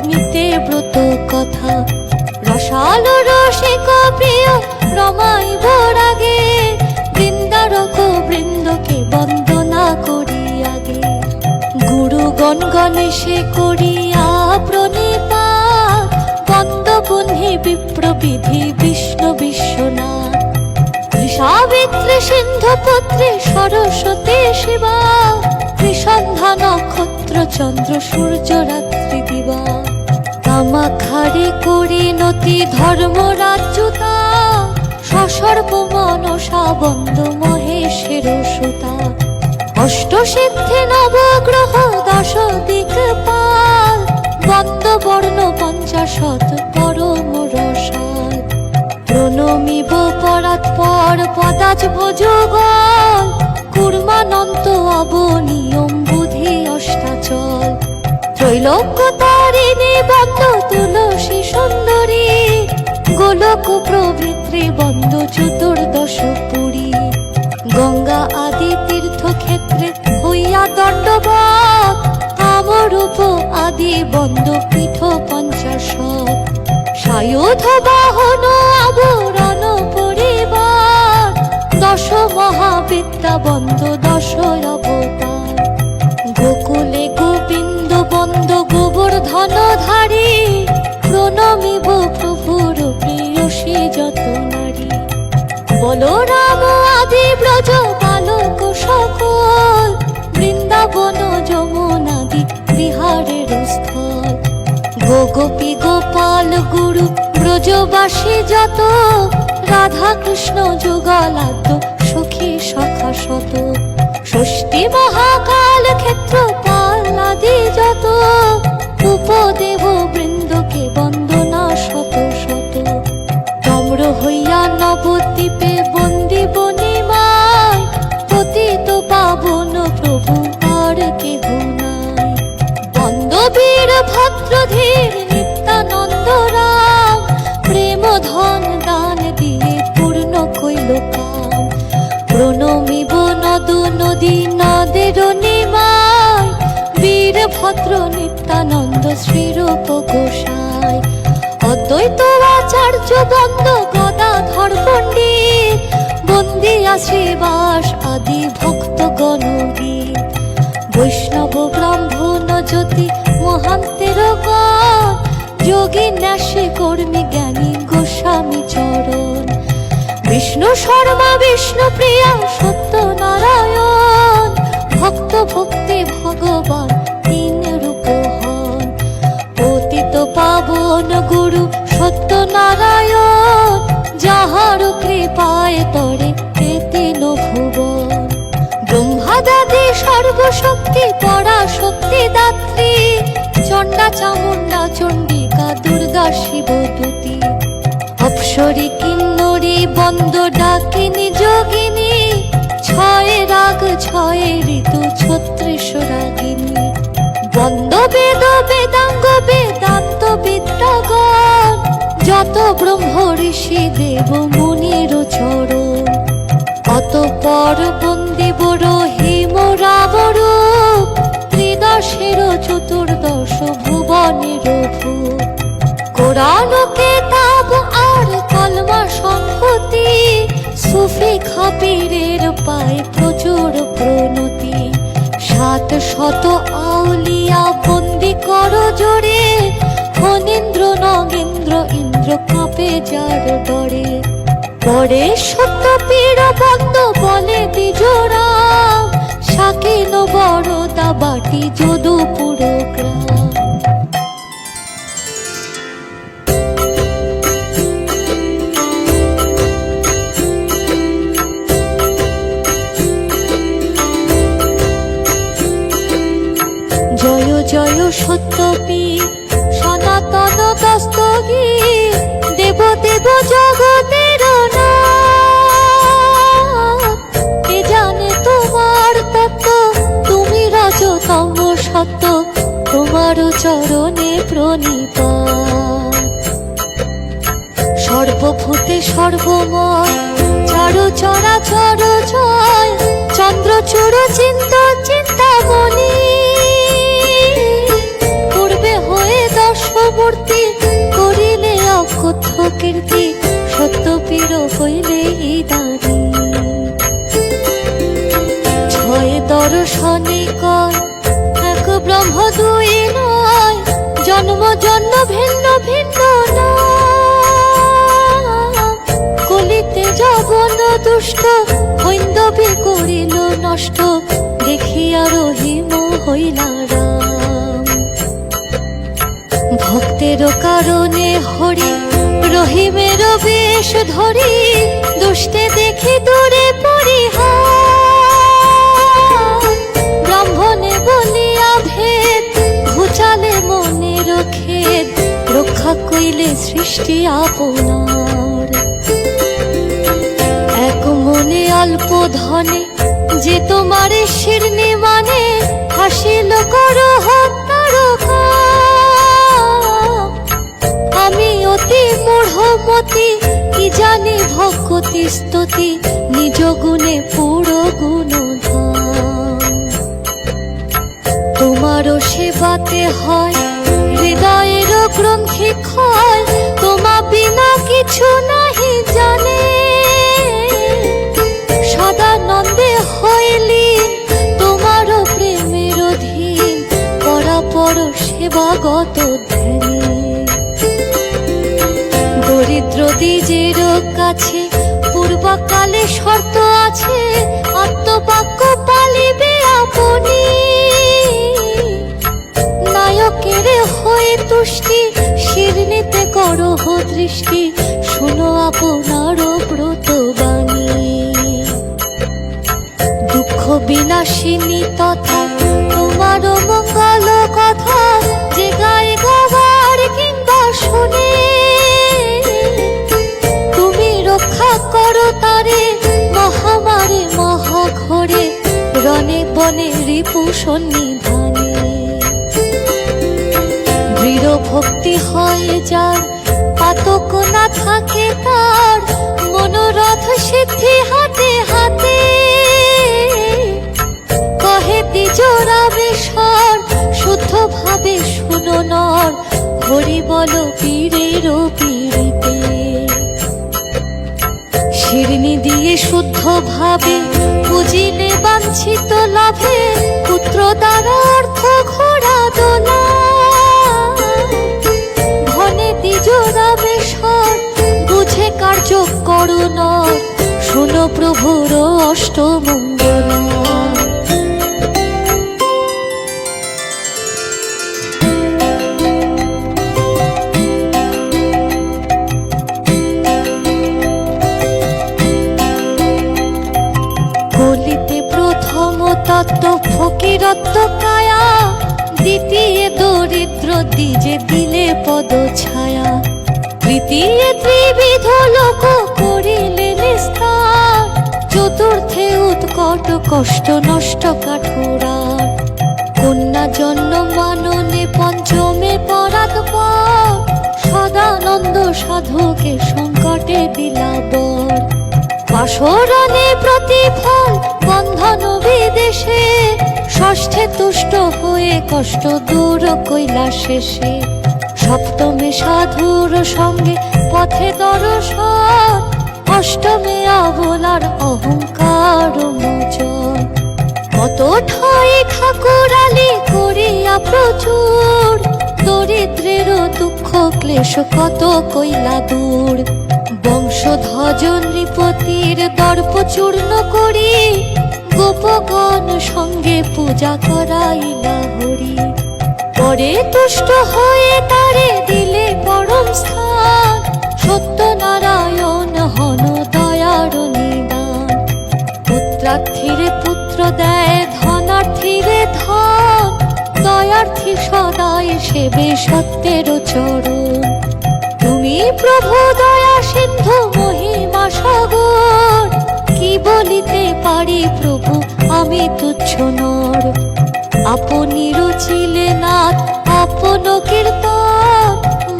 নিতে ব্রত কথা রসালো রসিক প্রিয় রমাইব রাগে, বৃন্দারক বৃন্দকে বন্দনা করি আগে। গুরুগণ গণেশে করিয়া প্রণিপাত, বন্দবহ্নি বিপ্রবিধি বিষ্ণু বিশ্বনাথ। সাবিত্রী সিন্ধু পুত্রী সরস্বতী শিবা, ত্রিসন্ধ্যা নক্ষত্র চন্দ্র সূর্য রাত্রি দিবা। কামাখারি করিণতি ধর্মরাজ্যতা, সসর্ব মনসা বন্দ মহেশের সুতা। অষ্টসিদ্ধি নবগ্রহ দশ দিকপাল, বন্দবর্ণ পঞ্চাশত পরম রসাল। প্রণমিব পরাৎপর পদাজ ভোজগল, কুর্মানন্ত অবনিয়ম বুধি অষ্টাচল। ত্রৈলোক্য তারিণী বন্দ তুলসী সুন্দরী, গোলক প্রভৃত্রী বন্দ চতুর্দশ পুরী। গঙ্গা আদি তীর্থক্ষেত্রে হইয়া দণ্ডবৎ, কামরূপ আদি বন্দ পীঠ পঞ্চাশত। সায়ুধ বাহন আবরণ পরিবার, দশ মহাবিদ্যা বন্দ দশ অবতার। গোকুলে গোবিন্দ বন্দ গোবর্ধনধারী, প্রণমিব প্রভুর প্রেয়সী যত নারী। বলরাম আদি ব্রজ বালক সকল, বৃন্দাবন যমুনাদি বিহারের স্থল। গোপী গোপাল গুরু ব্রজবাসী যত, রাধা কৃষ্ণ যুগলাদ্য সখী সখা শত। ষষ্ঠী মহাকাল ক্ষেত্র পালাদি যত, উপদেব বৃন্দকে বন্দনা শত শত। নম্র হইয়া নবদ্বীপে বন্দি বনিমায়, পতিত পাবন প্রভু আর কেহ নাই। বন্দবীর ভদ্রধীর নিত্যানন্দ রাম, প্রেম ধন দান দিয়ে পূর্ণ কইল কাম। প্রণমিব নদ নদী নদের নিমায়, বীর ভদ্র নিত্যানন্দ শ্রীরূপ গোসাই। অদ্বৈত আচার্য বন্দ গদাধর পণ্ডিত, বন্দিয়া শ্রীবাস আদি ভক্ত গণগীত। বৈষ্ণব ব্রাহ্মণ জ্যোতি মহান্তের গণ, যোগী ন্যাসী কর্মী জ্ঞানী গোস্বামী চরণ। বিষ্ণু শর্মা বিষ্ণু প্রিয়া সত্যনারায়ণ, ভক্ত ভক্তি ভগবান তিন রূপ হন। পতিত পাবন গুরু সত্যনারায়ণ, যাহার কৃপায় তরে তিন ভুবন। ব্রহ্মাদাদি সর্বশক্তি পরাশক্তি দাত্রী, চণ্ডা চামুণ্ডা চণ্ডিকা দুর্গা শিব দুতি। অপ্সরী কিন্নরী বন্দ ডাকিনী যোগিনী, ছয় রাগ ছয় ঋতু ছত্রিশ রাগিনী। বন্দ বেদ বেদাঙ্গ বেদান্ত বিদ্যাগণ, যত ব্রহ্ম ঋষি দেব মুনির চরণ। অতঃপর বন্দিব রহিম রাবরূপ, ত্রিদশের চতুর্দশ ভুবনের ভূপ। কোরআন কেতাব আর কলমা সম্পত্তি, সুফি খাপিরের পায় প্রচুর প্রণতি। 700 আউলিয়া বন্দি কর জোরে, ফণীন্দ্র নগেন্দ্র ইন্দ্র কাঁপে যার ডরে। পরে সত্য পীর বন্দ বলে দ্বিজরাম, শাকিন বরদা বাটি যদুপুর গ্রাম। জয় জয় সত্যপীর সনাতন দস্তগীর, দেব দেব জগতের নাথ। এ জানে তোমার তত্ত্ব, তুমি রজতম সত্য, তোমার চরণে প্রণিপাত। সর্বভূতে সর্বময়, চার চরাচর জয়, চন্দ্রচূড় চিন্ত চিন্তামণি। পূর্বে হয়ে দশ জন্ম জন্ম ভিন্ন ভিন্ন না, কলিতে জবন দুষ্ট হৈন্দবে করিল নষ্ট, দেখিয়া রহিম হইলা রাম। ভক্তের কারণে হরি রহিমের বেশ ধরি, দুষ্টে দেখি দূরে পরিহার। ব্রাহ্মণে বলিয়া ভেদ, ঘুচালে মনের খেদ, রক্ষা কইলে সৃষ্টি আপনার। এক মনে অল্প ধনে যে তোমার শিরনি মানে, হাসিল করো হত্যার কাম। আমি অতি মূঢ়মতি, কি জানি ভক্তি স্তুতি, নিজ গুণে পুরো গুণধাম। তোমারও সেবাতে হয় হৃদয়ের গ্রন্থি ক্ষয়, তোমা বিনা কিছু নাহি জানে। সদানন্দে হইলি তোমারও প্রেমের অধীন, পরাপর সেবাগত ধ্যানে। দরিদ্র দ্বিজের কাছে পূর্বকালে শর্ত আছে, আত্মবাক্য পালিবে আপনি। নায়কের হয়ে তুষ্টি, শিরনিতে করহ দৃষ্টি, শুনো আপনার ব্রত বাণী। দুঃখ বিনাশিনী তথা তোমার মঙ্গল কথা, যে গায়ে গাবার কিংবা শুনে। তুমি রক্ষা করো তারে মহামারে মহাঘরে, রণে বনে রিপু সন্নিধানে। দৃঢ় ভক্তি হয় যার, পাতক না থাকে তার, মনোরথ সিদ্ধি হাতে হাতে। কহে দ্বিজরামেশ্বর, শুদ্ধ ভাবে শুনো নর, হরি বল পীরের পীড়িতে। শিরনি দিয়ে শুদ্ধ ভাবে বুঝিলে বাঞ্ছিত লাভে, পুত্র দ্বারা অর্থ ঘোড়া দোলা। ধনে দ্বিজরামেশ্বর, বুঝে কার্য করো নর, শুনো প্রভুর অষ্টমঙ্গল। কলিতে প্রথম তত্ত্ব ফকিরত্ব কায়া, দ্বিতীয় দরিদ্র দ্বিজে দিলে পদ ছায়া। তৃতীয় ত্রিবিধ লোক করিলে নিস্তার, চতুর্থে উৎকট কষ্ট নষ্ট কাঠুরার। কন্যা জন্ম মাননে পঞ্চমে পরাৎপর, সদানন্দ সাধুকে সংকটে দিলা বর। বাসরণে প্রতিফল বন্ধন বিদেশে, ষষ্ঠে তুষ্ট হয়ে কষ্ট দূর কইলা শেষে। সপ্তমে সাধুর সঙ্গে পথে দর্শন, অষ্টমে অবলার অহংকার মোচন। কত ঠাই ঠাকুরালি করিয়া প্রচুর, দরিদ্রের দুঃখ ক্লেশ কত কইলা দূর। বংশধ্বজ নৃপতির দর্প চূর্ণ করি, গোপগণ সঙ্গে পূজা করাইলা হরি। পরে তুষ্ট হয়ে তারে দিলে পরম স্থান, সত্যনারায়ণ হন দয়ার নিদান। পুত্রার্থীরে পুত্র দেয়, ধনার্থীরে ধন, দয়ার্থী সদাই সেবে সত্যের চরণ। তুমি প্রভু দয়া সিন্ধু মহিমা সাগর, কি বলিতে পারি প্রভু আমি তুচ্ছ নর। আপনি রচিলে নাথ আপন কীর্তন,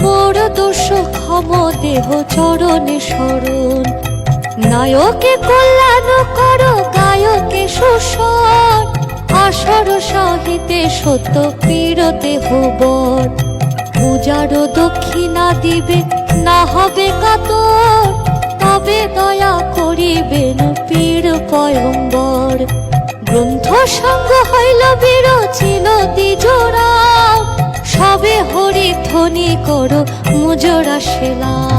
মোর দোষ ক্ষম দেহ চরণে শরণ। নায়কে কল্যাণ করো গায়কে শোষণ, আসর সাহিতে সত্য পীর দেহ বর। পূজার দক্ষিণা দিবে না হবে কাতর, তবে দয়া করিবেন পীর পয়ম্বর। গ্রন্থ সঙ্গ হইল বিরচিল দ্বিজরাম, সবে হরি এখনই করো মুজরা সেলাই।